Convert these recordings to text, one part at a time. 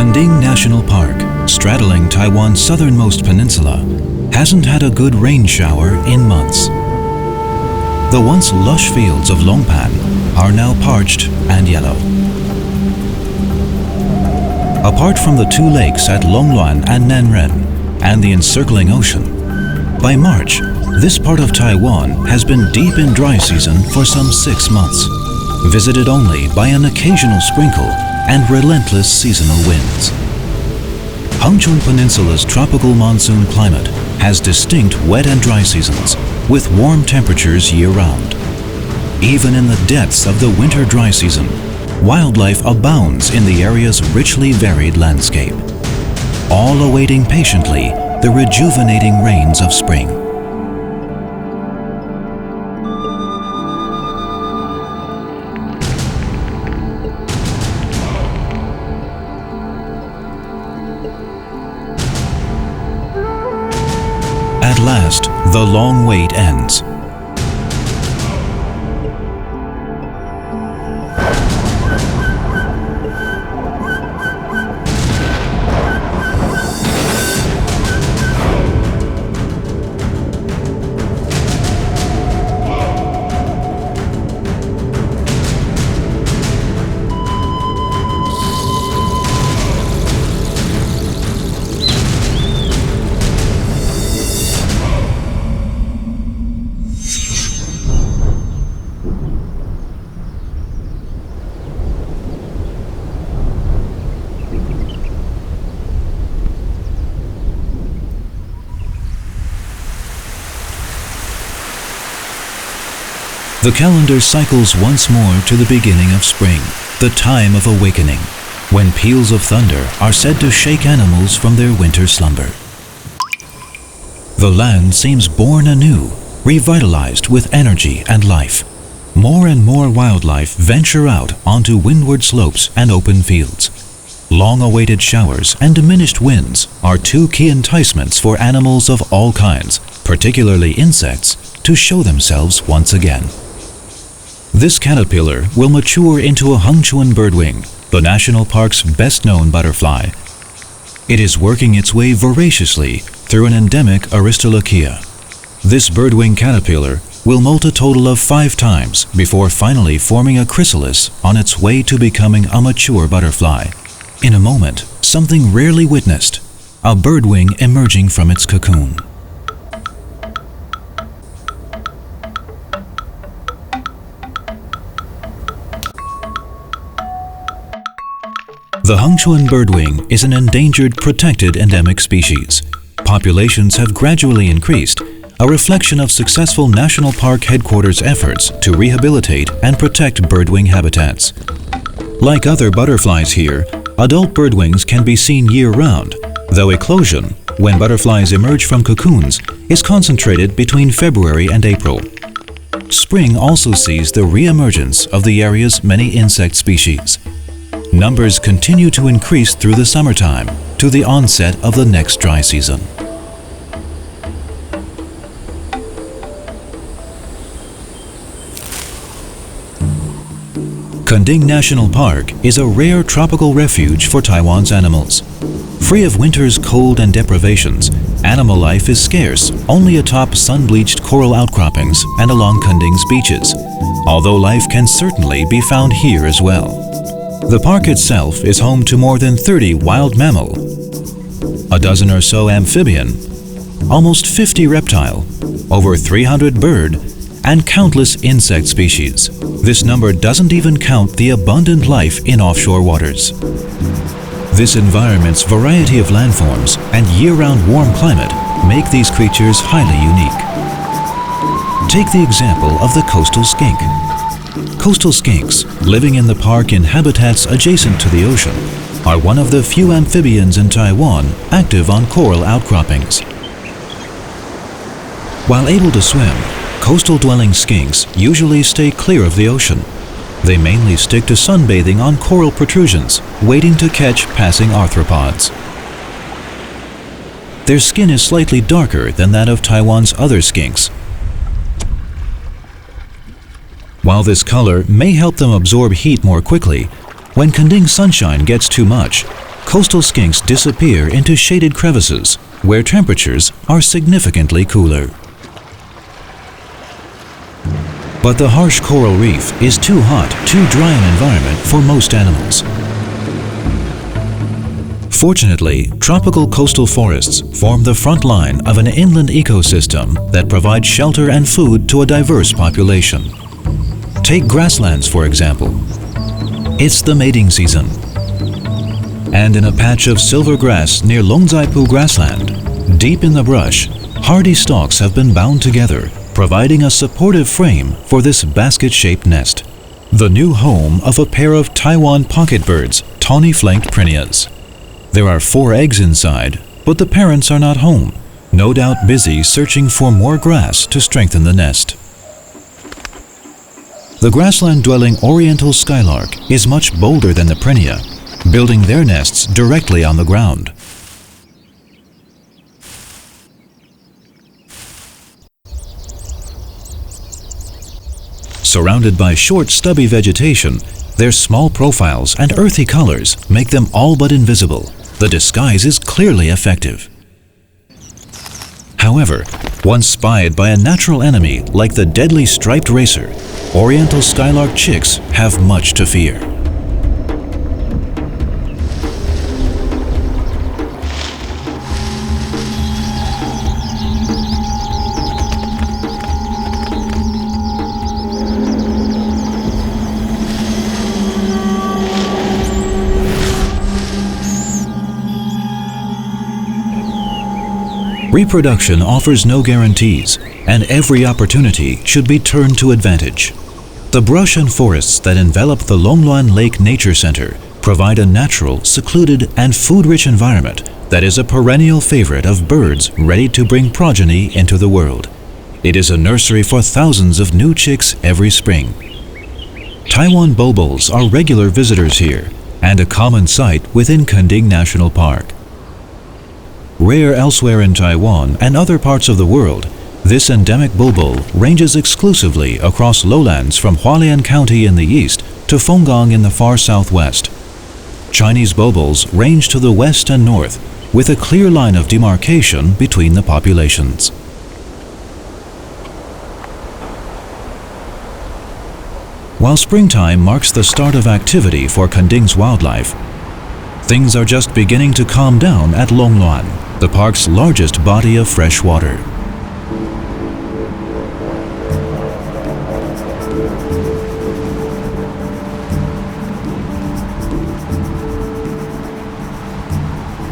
Kunding National Park, straddling Taiwan's southernmost peninsula, hasn't had a good rain shower in months. The once lush fields of Longpan are now parched and yellow. Apart from the two lakes at Longluan and Nanren and the encircling ocean, by March, this part of Taiwan has been deep in dry season for some 6 months, visited only by an occasional sprinkle and relentless seasonal winds. Hengchun Peninsula's tropical monsoon climate has distinct wet and dry seasons, with warm temperatures year-round. Even in the depths of the winter dry season, wildlife abounds in the area's richly varied landscape, all awaiting patiently the rejuvenating rains of spring. At last, the long wait ends. The calendar cycles once more to the beginning of spring, the time of awakening, when peals of thunder are said to shake animals from their winter slumber. The land seems born anew, revitalized with energy and life. More and more wildlife venture out onto windward slopes and open fields. Long-awaited showers and diminished winds are two key enticements for animals of all kinds, particularly insects, to show themselves once again. This caterpillar will mature into a Hengchun birdwing, the national park's best-known butterfly. It is working its way voraciously through an endemic Aristolochia. This birdwing caterpillar will molt a total of 5 times before finally forming a chrysalis on its way to becoming a mature butterfly. In a moment, something rarely witnessed, a birdwing emerging from its cocoon. The Hengchun birdwing is an endangered protected endemic species. Populations have gradually increased, a reflection of successful national park headquarters' efforts to rehabilitate and protect birdwing habitats. Like other butterflies here, adult birdwings can be seen year-round, though eclosion, when butterflies emerge from cocoons, is concentrated between February and April. Spring also sees the re-emergence of the area's many insect species. Numbers continue to increase through the summertime to the onset of the next dry season. Kunding National Park is a rare tropical refuge for Taiwan's animals. Free of winter's cold and deprivations, animal life is scarce only atop sun-bleached coral outcroppings and along Kunding's beaches, although life can certainly be found here as well. The park itself is home to more than 30 wild mammal, a dozen or so amphibian, almost 50 reptile, over 300 bird, and countless insect species. This number doesn't even count the abundant life in offshore waters. This environment's variety of landforms and year-round warm climate make these creatures highly unique. Take the example of the coastal skink. Coastal skinks, living in the park in habitats adjacent to the ocean, are one of the few amphibians in Taiwan active on coral outcroppings. While able to swim, coastal-dwelling skinks usually stay clear of the ocean. They mainly stick to sunbathing on coral protrusions, waiting to catch passing arthropods. Their skin is slightly darker than that of Taiwan's other skinks. While this color may help them absorb heat more quickly, when Kunding sunshine gets too much, coastal skinks disappear into shaded crevices where temperatures are significantly cooler. But the harsh coral reef is too hot, too dry an environment for most animals. Fortunately, tropical coastal forests form the front line of an inland ecosystem that provides shelter and food to a diverse population. Take grasslands, for example. It's the mating season. And in a patch of silver grass near Longzaipu grassland, deep in the brush, hardy stalks have been bound together, providing a supportive frame for this basket-shaped nest, the new home of a pair of Taiwan pocket birds, tawny-flanked Prinias. There are 4 eggs inside, but the parents are not home, no doubt busy searching for more grass to strengthen the nest. The grassland-dwelling oriental skylark is much bolder than the Prinia, building their nests directly on the ground. Surrounded by short, stubby vegetation, their small profiles and earthy colors make them all but invisible. The disguise is clearly effective. However, once spied by a natural enemy like the deadly striped racer, oriental skylark chicks have much to fear. Reproduction offers no guarantees, and every opportunity should be turned to advantage. The brush and forests that envelop the Longluan Lake Nature Center provide a natural, secluded, and food-rich environment that is a perennial favorite of birds ready to bring progeny into the world. It is a nursery for thousands of new chicks every spring. Taiwan bulbuls are regular visitors here and a common sight within Kending National Park. Rare elsewhere in Taiwan and other parts of the world, this endemic bulbul ranges exclusively across lowlands from Hualien County in the east to Fenggong in the far southwest. Chinese bulbuls range to the west and north, with a clear line of demarcation between the populations. While springtime marks the start of activity for Kending's wildlife, things are just beginning to calm down at Longluan, the park's largest body of fresh water.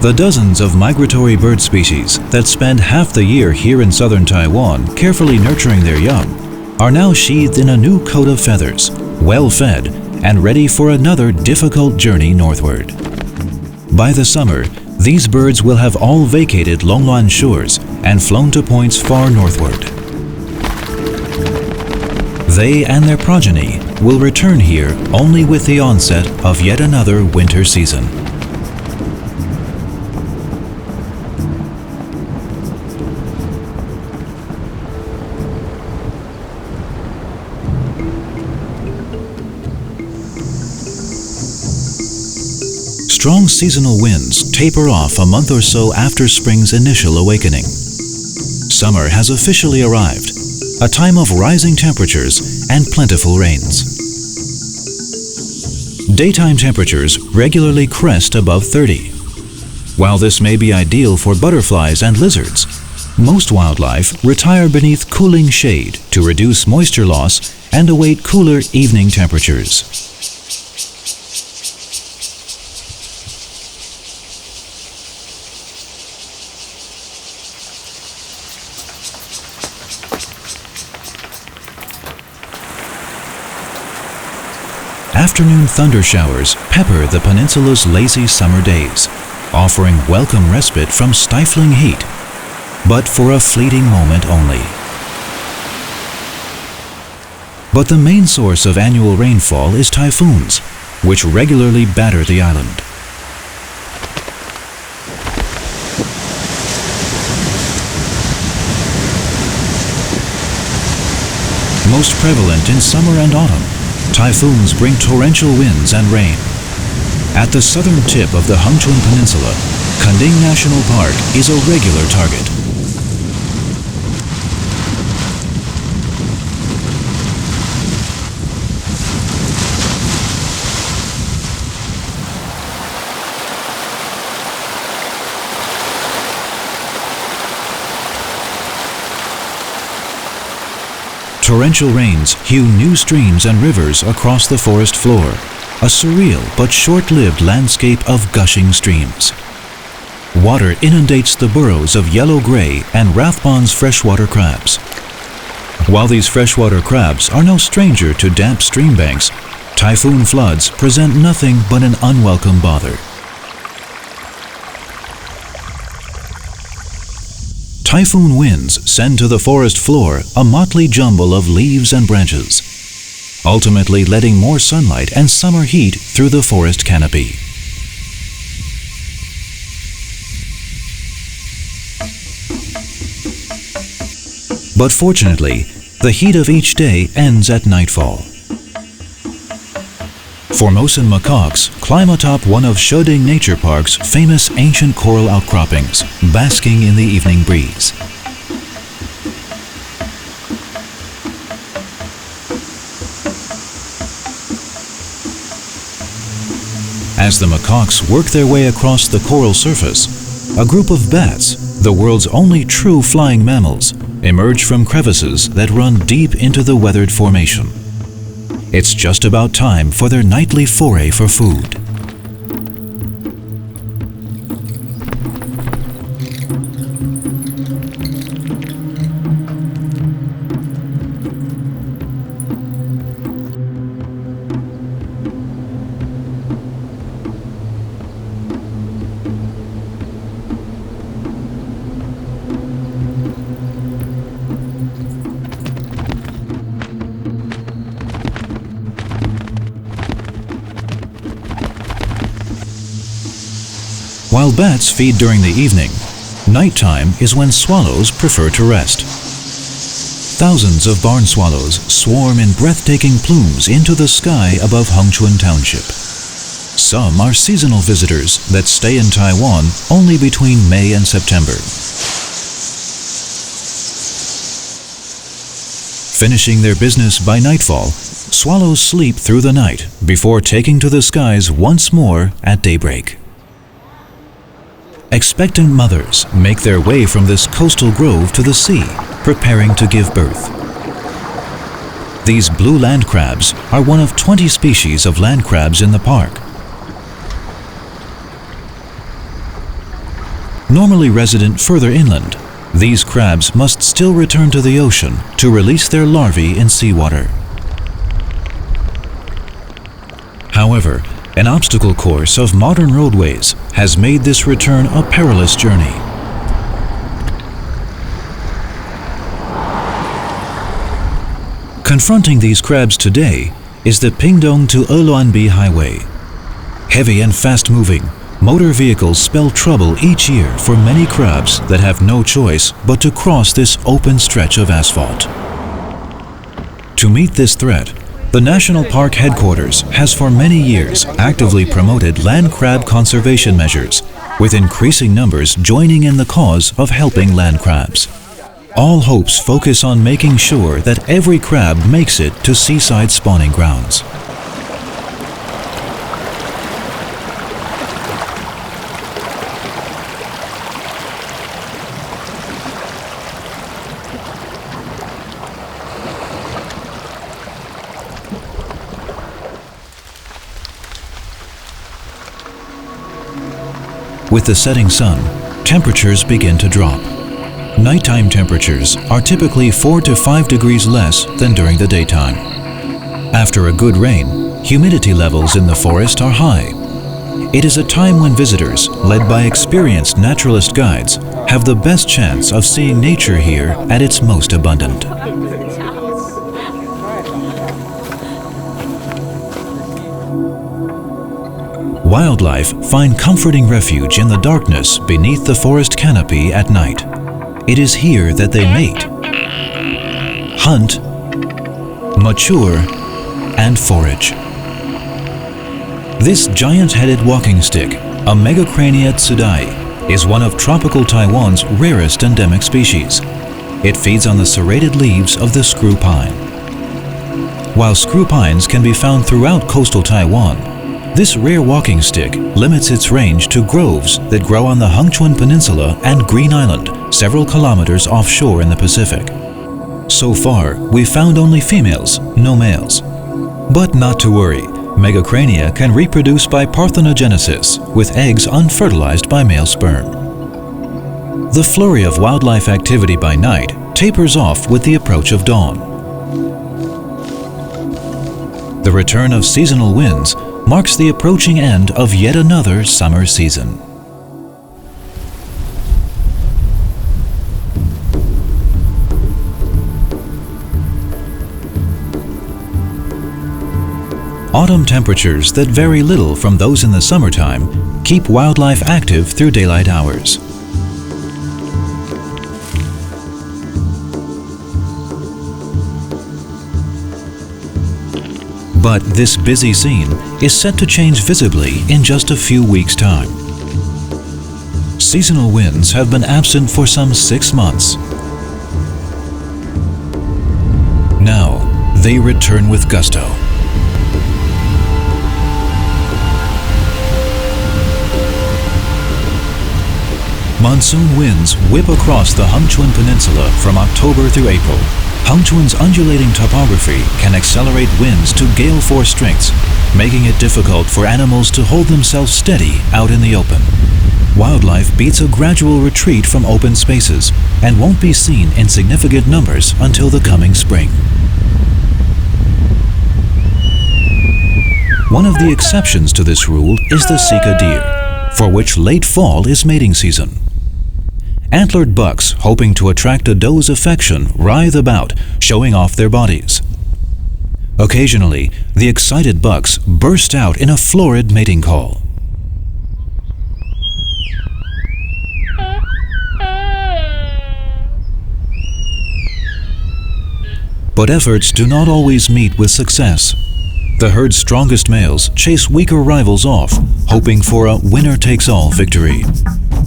The dozens of migratory bird species that spend half the year here in southern Taiwan carefully nurturing their young are now sheathed in a new coat of feathers, well fed, and ready for another difficult journey northward. By the summer, these birds will have all vacated Longluan shores and flown to points far northward. They and their progeny will return here only with the onset of yet another winter season. Strong seasonal winds taper off a month or so after spring's initial awakening. Summer has officially arrived, a time of rising temperatures and plentiful rains. Daytime temperatures regularly crest above 30. While this may be ideal for butterflies and lizards, most wildlife retire beneath cooling shade to reduce moisture loss and await cooler evening temperatures. Afternoon thunder showers pepper the peninsula's lazy summer days, offering welcome respite from stifling heat, but for a fleeting moment only. But the main source of annual rainfall is typhoons, which regularly batter the island. Most prevalent in summer and autumn, typhoons bring torrential winds and rain. At the southern tip of the Hengchun Peninsula, Kanding National Park is a regular target. Torrential rains hew new streams and rivers across the forest floor, a surreal but short-lived landscape of gushing streams. Water inundates the burrows of yellow-gray and Rathbon's freshwater crabs. While these freshwater crabs are no stranger to damp stream banks, typhoon floods present nothing but an unwelcome bother. Typhoon winds send to the forest floor a motley jumble of leaves and branches, ultimately letting more sunlight and summer heat through the forest canopy. But fortunately, the heat of each day ends at nightfall. Formosan macaques climb atop one of Sheding Nature Park's famous ancient coral outcroppings, basking in the evening breeze. As the macaques work their way across the coral surface, a group of bats, the world's only true flying mammals, emerge from crevices that run deep into the weathered formation. It's just about time for their nightly foray for food. While bats feed during the evening, nighttime is when swallows prefer to rest. Thousands of barn swallows swarm in breathtaking plumes into the sky above Hengchun Township. Some are seasonal visitors that stay in Taiwan only between May and September. Finishing their business by nightfall, swallows sleep through the night before taking to the skies once more at daybreak. Expectant mothers make their way from this coastal grove to the sea, preparing to give birth. These blue land crabs are one of 20 species of land crabs in the park. Normally resident further inland, these crabs must still return to the ocean to release their larvae in seawater. However, an obstacle course of modern roadways has made this return a perilous journey. Confronting these crabs today is the Pingdong to Eluanbi Highway. Heavy and fast-moving, motor vehicles spell trouble each year for many crabs that have no choice but to cross this open stretch of asphalt. To meet this threat, the National Park Headquarters has for many years actively promoted land crab conservation measures, with increasing numbers joining in the cause of helping land crabs. All hopes focus on making sure that every crab makes it to seaside spawning grounds. With the setting sun, temperatures begin to drop. Nighttime temperatures are typically 4 to 5 degrees less than during the daytime. After a good rain, humidity levels in the forest are high. It is a time when visitors, led by experienced naturalist guides, have the best chance of seeing nature here at its most abundant. Wildlife find comforting refuge in the darkness beneath the forest canopy at night. It is here that they mate, hunt, mature, and forage. This giant-headed walking stick, a Megacrania tsudai, is one of tropical Taiwan's rarest endemic species. It feeds on the serrated leaves of the screw pine. While screw pines can be found throughout coastal Taiwan, this rare walking stick limits its range to groves that grow on the Hengchuan Peninsula and Green Island, several kilometers offshore in the Pacific. So far, we've found only females, no males. But not to worry, Megacrania can reproduce by parthenogenesis, with eggs unfertilized by male sperm. The flurry of wildlife activity by night tapers off with the approach of dawn. The return of seasonal winds marks the approaching end of yet another summer season. Autumn temperatures that vary little from those in the summertime keep wildlife active through daylight hours. But this busy scene is set to change visibly in just a few weeks' time. Seasonal winds have been absent for some 6 months. Now, they return with gusto. Monsoon winds whip across the Hengchuan Peninsula from October through April. Hengchuan's undulating topography can accelerate winds to gale force strengths, making it difficult for animals to hold themselves steady out in the open. Wildlife beats a gradual retreat from open spaces and won't be seen in significant numbers until the coming spring. One of the exceptions to this rule is the Sika deer, for which late fall is mating season. Antlered bucks hoping to attract a doe's affection writhe about, showing off their bodies. Occasionally, the excited bucks burst out in a florid mating call. But efforts do not always meet with success. The herd's strongest males chase weaker rivals off, hoping for a winner-takes-all victory.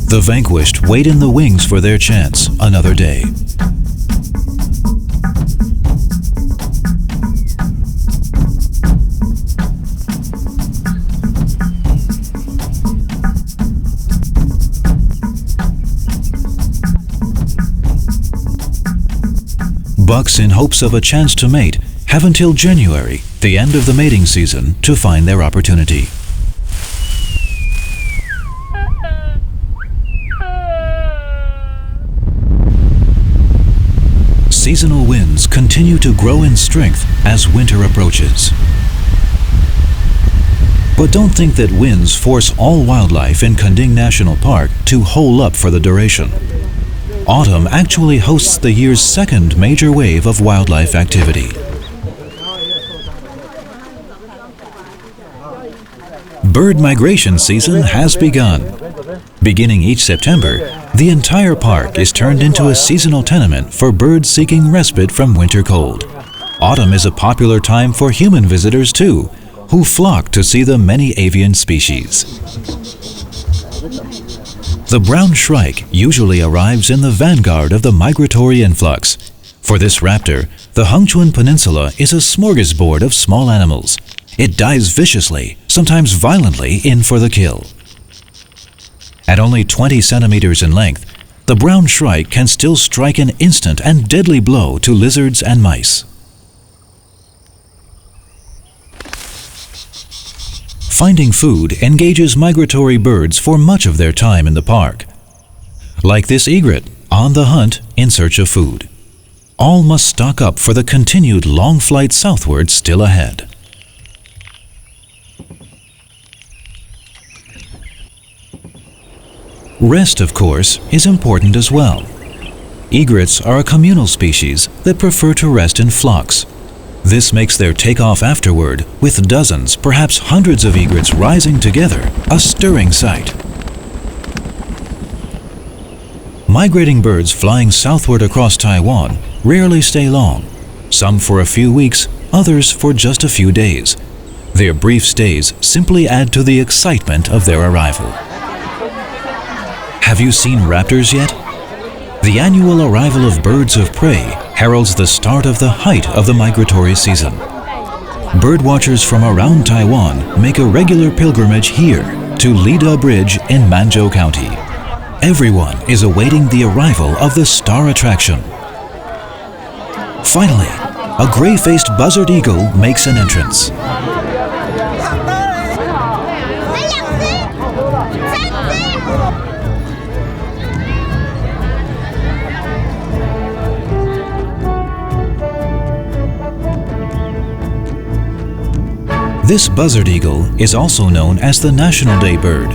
The vanquished wait in the wings for their chance another day. Bucks in hopes of a chance to mate have until January, the end of the mating season, to find their opportunity. Seasonal winds continue to grow in strength as winter approaches. But don't think that winds force all wildlife in Kending National Park to hole up for the duration. Autumn actually hosts the year's second major wave of wildlife activity. Bird migration season has begun. Beginning each September, the entire park is turned into a seasonal tenement for birds seeking respite from winter cold. Autumn is a popular time for human visitors too, who flock to see the many avian species. The brown shrike usually arrives in the vanguard of the migratory influx. For this raptor, the Hengchuan Peninsula is a smorgasbord of small animals. It dives viciously, sometimes violently, in for the kill. At only 20 centimeters in length, the brown shrike can still strike an instant and deadly blow to lizards and mice. Finding food engages migratory birds for much of their time in the park. Like this egret, on the hunt in search of food. All must stock up for the continued long flight southward still ahead. Rest, of course, is important as well. Egrets are a communal species that prefer to rest in flocks. This makes their takeoff afterward, with dozens, perhaps hundreds of egrets rising together, a stirring sight. Migrating birds flying southward across Taiwan rarely stay long, some for a few weeks, others for just a few days. Their brief stays simply add to the excitement of their arrival. Have you seen raptors yet? The annual arrival of birds of prey heralds the start of the height of the migratory season. Birdwatchers from around Taiwan make a regular pilgrimage here to Lida Bridge in Manzhou County. Everyone is awaiting the arrival of the star attraction. Finally, a gray-faced buzzard eagle makes an entrance. This buzzard eagle is also known as the National Day bird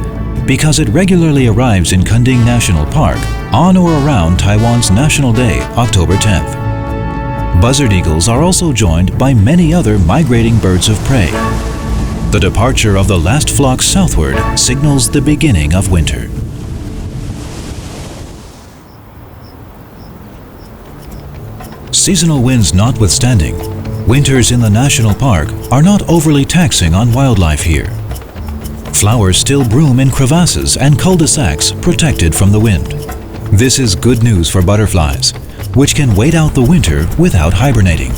because it regularly arrives in Kending National Park on or around Taiwan's National Day, October 10th. Buzzard eagles are also joined by many other migrating birds of prey. The departure of the last flock southward signals the beginning of winter. Seasonal winds notwithstanding, winters in the national park are not overly taxing on wildlife here. Flowers still bloom in crevasses and cul-de-sacs protected from the wind. This is good news for butterflies, which can wait out the winter without hibernating.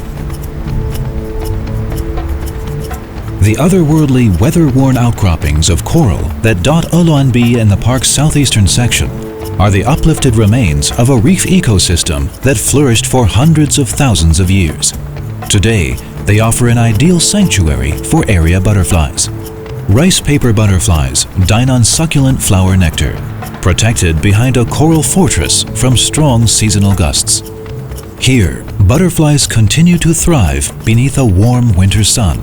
The otherworldly weather-worn outcroppings of coral that dot Uluanbi in the park's southeastern section are the uplifted remains of a reef ecosystem that flourished for hundreds of thousands of years. Today, they offer an ideal sanctuary for area butterflies. Rice paper butterflies dine on succulent flower nectar, protected behind a coral fortress from strong seasonal gusts. Here, butterflies continue to thrive beneath a warm winter sun,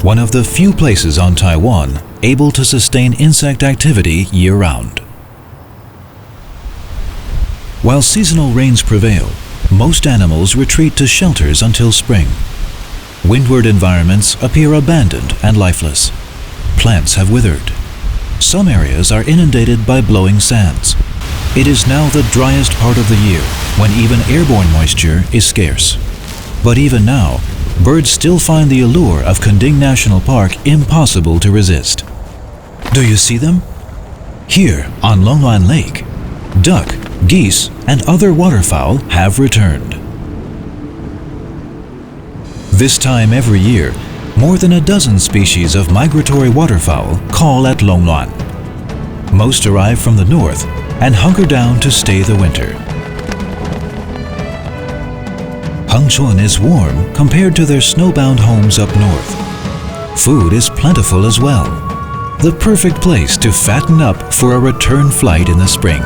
one of the few places on Taiwan able to sustain insect activity year-round. While seasonal rains prevail, most animals retreat to shelters until spring. Windward environments appear abandoned and lifeless. Plants have withered. Some areas are inundated by blowing sands. It is now the driest part of the year, when even airborne moisture is scarce. But even now, birds still find the allure of Kending National Park impossible to resist. Do you see them? Here on Longluan Lake, duck, geese, and other waterfowl have returned. This time every year, more than a dozen species of migratory waterfowl call at Longluan. Most arrive from the north and hunker down to stay the winter. Hengchuan is warm compared to their snowbound homes up north. Food is plentiful as well. The perfect place to fatten up for a return flight in the spring.